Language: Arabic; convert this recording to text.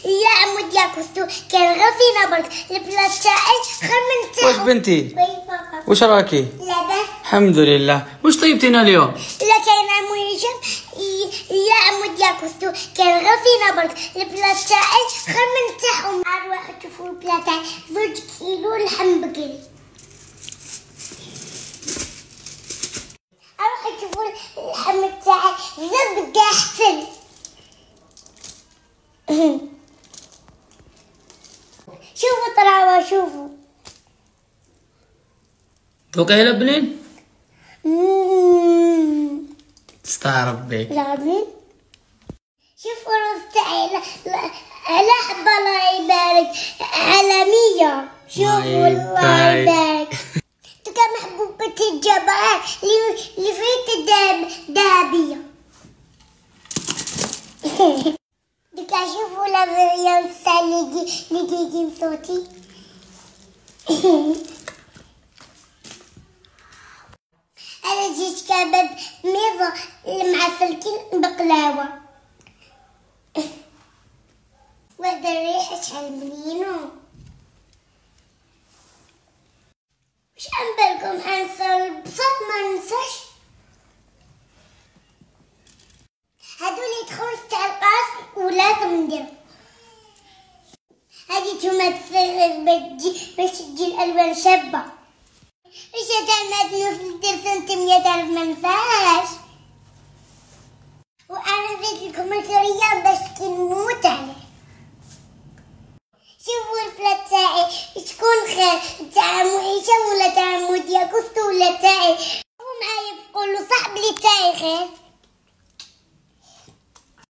يا عمود يا كستو كان غفينا برك البلاد تاعي خمن واش بنتي؟ واش راكي؟ لاباس الحمد لله. واش طيبتينا اليوم؟ لا كاين عمو هشام يا عمود يا كستو كان غفينا برك البلاد تاعي خمن تاعهم. اروح تشوفوا البلاد تاعي 2 كيلو لحم بقري. اروح تشوفوا اللحم تاعي زبده حسن. شوفوا طراوة شوفوا ذوقها يا بنين. استغرب بك. لا بنين. شوفوا الرز تاعي على حبة الله يبارك على 100. شوفوا الله يبارك. تلقى محبوبة الجبار اللي فيت ذهبية. ديكا شوفوا الفيديو تاع اللي يجي بصوتي. انا جيت كباب ميضة مع سلكين بقلاوة. وهذا الريحة شحال بنينو. واش عن بالكم حنصر البسط ما ننساش. هادو لي تخرج تاع القاص ولازم ندير. هادي تومات باش تجي الالوان شابه. اش هاد نص ندير سنتيمتر ما نفعش. وانا زيت لكم الكريه باش كنموت عليه. شوفوا البلاد تاعي شكون خير تاع عمو هشام ولا تاع عمو ديا كستو ولا تاعي.